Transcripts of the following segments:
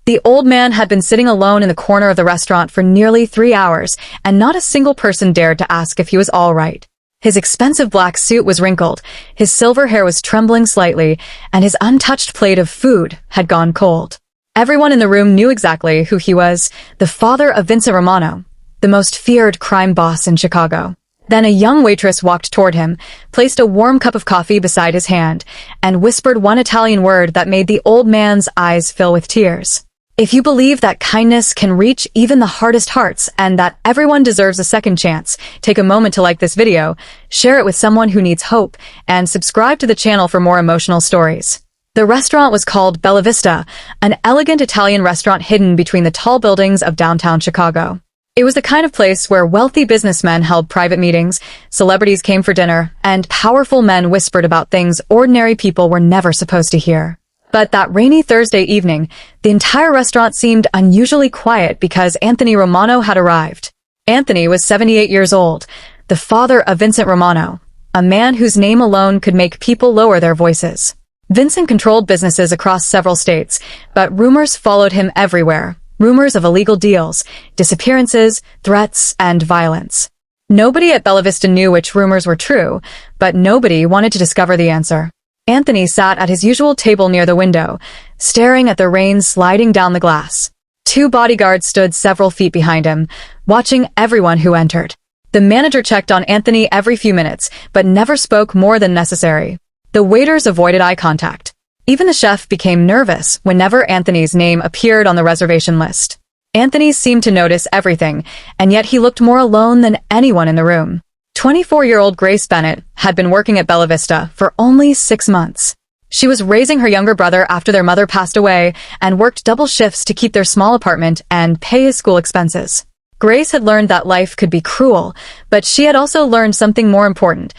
The old man had been sitting alone in the corner of the restaurant for nearly 3 hours, and not a single person dared to ask if he was all right. His expensive black suit was wrinkled, his silver hair was trembling slightly, and his untouched plate of food had gone cold. Everyone in the room knew exactly who he was, the father of Vincent Romano, the most feared crime boss in Chicago. Then a young waitress walked toward him, placed a warm cup of coffee beside his hand, and whispered one Italian word that made the old man's eyes fill with tears. If you believe that kindness can reach even the hardest hearts and that everyone deserves a second chance, take a moment to like this video, share it with someone who needs hope, and subscribe to the channel for more emotional stories. The restaurant was called Bella Vista, an elegant Italian restaurant hidden between the tall buildings of downtown Chicago. It was the kind of place where wealthy businessmen held private meetings, celebrities came for dinner, and powerful men whispered about things ordinary people were never supposed to hear. But that rainy Thursday evening, the entire restaurant seemed unusually quiet because Anthony Romano had arrived. Anthony was 78 years old, the father of Vincent Romano, a man whose name alone could make people lower their voices. Vincent controlled businesses across several states, but rumors followed him everywhere. Rumors of illegal deals, disappearances, threats, and violence. Nobody at Bella Vista knew which rumors were true, but nobody wanted to discover the answer. Anthony sat at his usual table near the window, staring at the rain sliding down the glass. 2 bodyguards stood several feet behind him, watching everyone who entered. The manager checked on Anthony every few minutes, but never spoke more than necessary. The waiters avoided eye contact. Even the chef became nervous whenever Anthony's name appeared on the reservation list. Anthony seemed to notice everything, and yet he looked more alone than anyone in the room. 24-year-old Grace Bennett had been working at Bella Vista for only 6 months. She was raising her younger brother after their mother passed away and worked double shifts to keep their small apartment and pay his school expenses. Grace had learned that life could be cruel, but she had also learned something more important.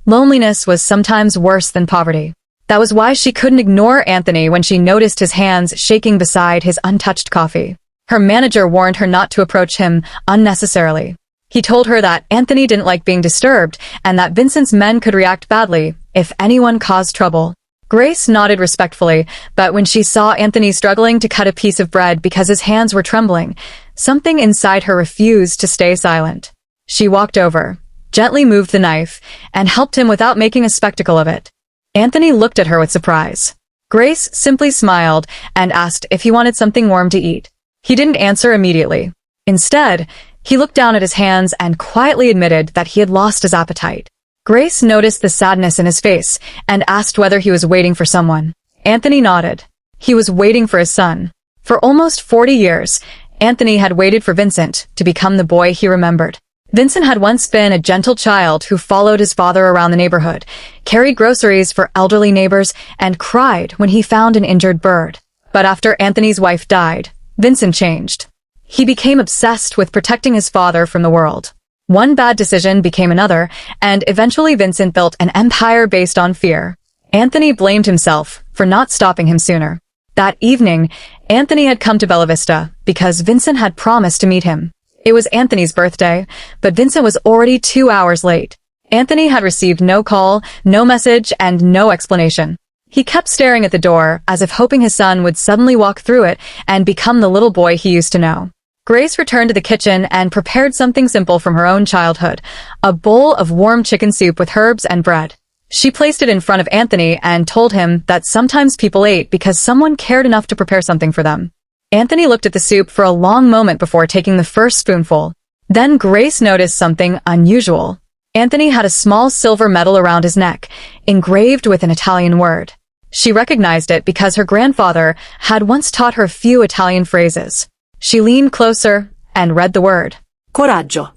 Loneliness was sometimes worse than poverty. That was why she couldn't ignore Anthony when she noticed his hands shaking beside his untouched coffee. Her manager warned her not to approach him unnecessarily. He told her that Anthony didn't like being disturbed and that Vincent's men could react badly if anyone caused trouble. Grace nodded respectfully, but when she saw Anthony struggling to cut a piece of bread because his hands were trembling, something inside her refused to stay silent. She walked over, gently moved the knife, and helped him without making a spectacle of it. Anthony looked at her with surprise. Grace simply smiled and asked if he wanted something warm to eat. He didn't answer immediately. Instead, he looked down at his hands and quietly admitted that he had lost his appetite. Grace noticed the sadness in his face and asked whether he was waiting for someone. Anthony nodded. He was waiting for his son. For almost 40 years, Anthony had waited for Vincent to become the boy he remembered. Vincent had once been a gentle child who followed his father around the neighborhood, carried groceries for elderly neighbors, and cried when he found an injured bird. But after Anthony's wife died, Vincent changed. He became obsessed with protecting his father from the world. One bad decision became another, and eventually Vincent built an empire based on fear. Anthony blamed himself for not stopping him sooner. That evening, Anthony had come to Bella Vista because Vincent had promised to meet him. It was Anthony's birthday, but Vincent was already 2 hours late. Anthony had received no call, no message, and no explanation. He kept staring at the door as if hoping his son would suddenly walk through it and become the little boy he used to know. Grace returned to the kitchen and prepared something simple from her own childhood, a bowl of warm chicken soup with herbs and bread. She placed it in front of Anthony and told him that sometimes people ate because someone cared enough to prepare something for them. Anthony looked at the soup for a long moment before taking the first spoonful. Then Grace noticed something unusual. Anthony had a small silver medal around his neck, engraved with an Italian word. She recognized it because her grandfather had once taught her a few Italian phrases. She leaned closer and read the word. Coraggio.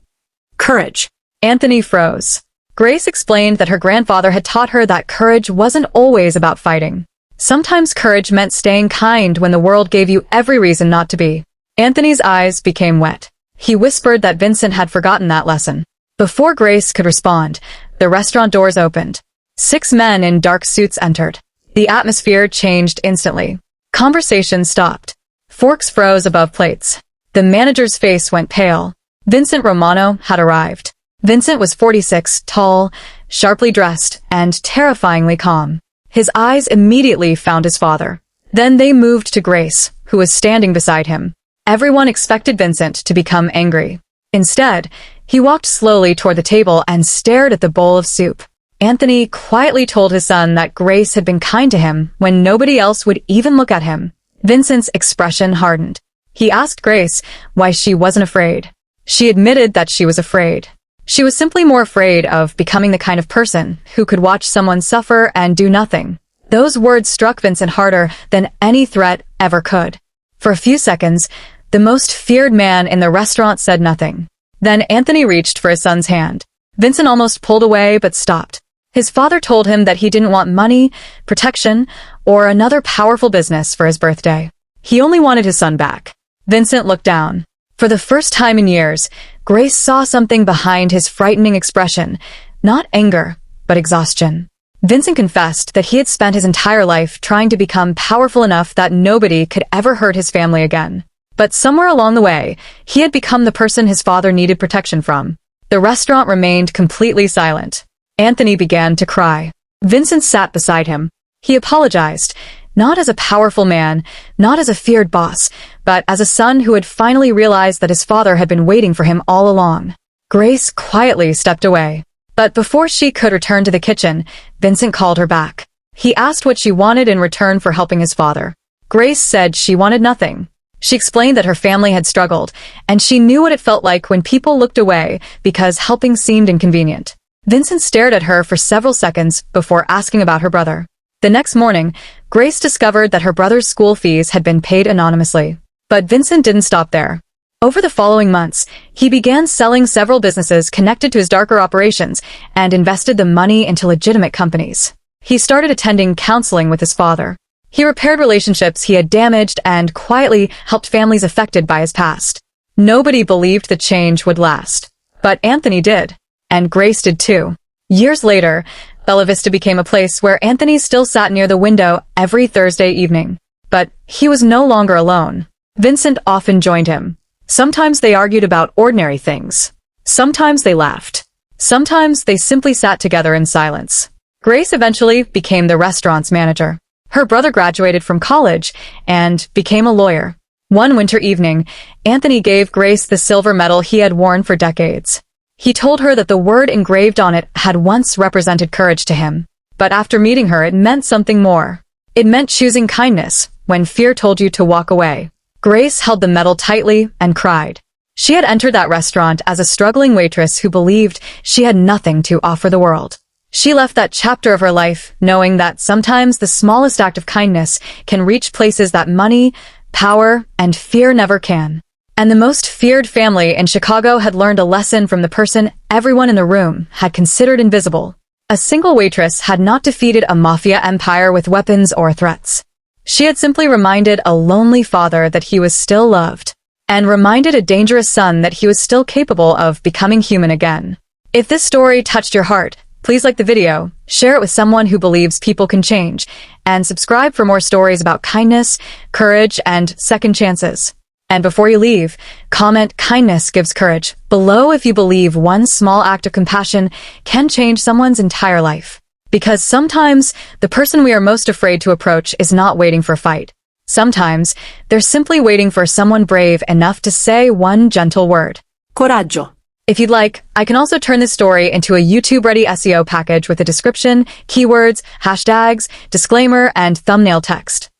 Courage. Anthony froze. Grace explained that her grandfather had taught her that courage wasn't always about fighting. Sometimes courage meant staying kind when the world gave you every reason not to be. Anthony's eyes became wet. He whispered that Vincent had forgotten that lesson. Before Grace could respond, the restaurant doors opened. 6 men in dark suits entered. The atmosphere changed instantly. Conversation stopped. Forks froze above plates. The manager's face went pale. Vincent Romano had arrived. Vincent was 46, tall, sharply dressed, and terrifyingly calm. His eyes immediately found his father. Then they moved to Grace, who was standing beside him. Everyone expected Vincent to become angry. Instead, he walked slowly toward the table and stared at the bowl of soup. Anthony quietly told his son that Grace had been kind to him when nobody else would even look at him. Vincent's expression hardened. He asked Grace why she wasn't afraid. She admitted that she was afraid. She was simply more afraid of becoming the kind of person who could watch someone suffer and do nothing. Those words struck Vincent harder than any threat ever could. For a few seconds, the most feared man in the restaurant said nothing. Then Anthony reached for his son's hand. Vincent almost pulled away but stopped. His father told him that he didn't want money, protection, or another powerful business for his birthday. He only wanted his son back. Vincent looked down. For the first time in years, Grace saw something behind his frightening expression, not anger, but exhaustion. Vincent confessed that he had spent his entire life trying to become powerful enough that nobody could ever hurt his family again. But somewhere along the way, he had become the person his father needed protection from. The restaurant remained completely silent. Anthony began to cry. Vincent sat beside him. He apologized, not as a powerful man, not as a feared boss, but as a son who had finally realized that his father had been waiting for him all along. Grace quietly stepped away. But before she could return to the kitchen, Vincent called her back. He asked what she wanted in return for helping his father. Grace said she wanted nothing. She explained that her family had struggled, and she knew what it felt like when people looked away because helping seemed inconvenient. Vincent stared at her for several seconds before asking about her brother. The next morning, Grace discovered that her brother's school fees had been paid anonymously. But Vincent didn't stop there. Over the following months, he began selling several businesses connected to his darker operations and invested the money into legitimate companies. He started attending counseling with his father. He repaired relationships he had damaged and quietly helped families affected by his past. Nobody believed the change would last. But Anthony did. And Grace did too. Years later, Bella Vista became a place where Anthony still sat near the window every Thursday evening. But he was no longer alone. Vincent often joined him. Sometimes they argued about ordinary things. Sometimes they laughed. Sometimes they simply sat together in silence. Grace eventually became the restaurant's manager. Her brother graduated from college and became a lawyer. One winter evening, Anthony gave Grace the silver medal he had worn for decades. He told her that the word engraved on it had once represented courage to him. But after meeting her, it meant something more. It meant choosing kindness when fear told you to walk away. Grace held the medal tightly and cried. She had entered that restaurant as a struggling waitress who believed she had nothing to offer the world. She left that chapter of her life knowing that sometimes the smallest act of kindness can reach places that money, power, and fear never can. And the most feared family in Chicago had learned a lesson from the person everyone in the room had considered invisible. A single waitress had not defeated a mafia empire with weapons or threats. She had simply reminded a lonely father that he was still loved, and reminded a dangerous son that he was still capable of becoming human again. If this story touched your heart, please like the video, share it with someone who believes people can change, and subscribe for more stories about kindness, courage, and second chances. And before you leave, comment "Kindness gives courage" below if you believe one small act of compassion can change someone's entire life. Because sometimes the person we are most afraid to approach is not waiting for a fight. Sometimes they're simply waiting for someone brave enough to say one gentle word. Coraggio. If you'd like, I can also turn this story into a YouTube-ready SEO package with a description, keywords, hashtags, disclaimer, and thumbnail text.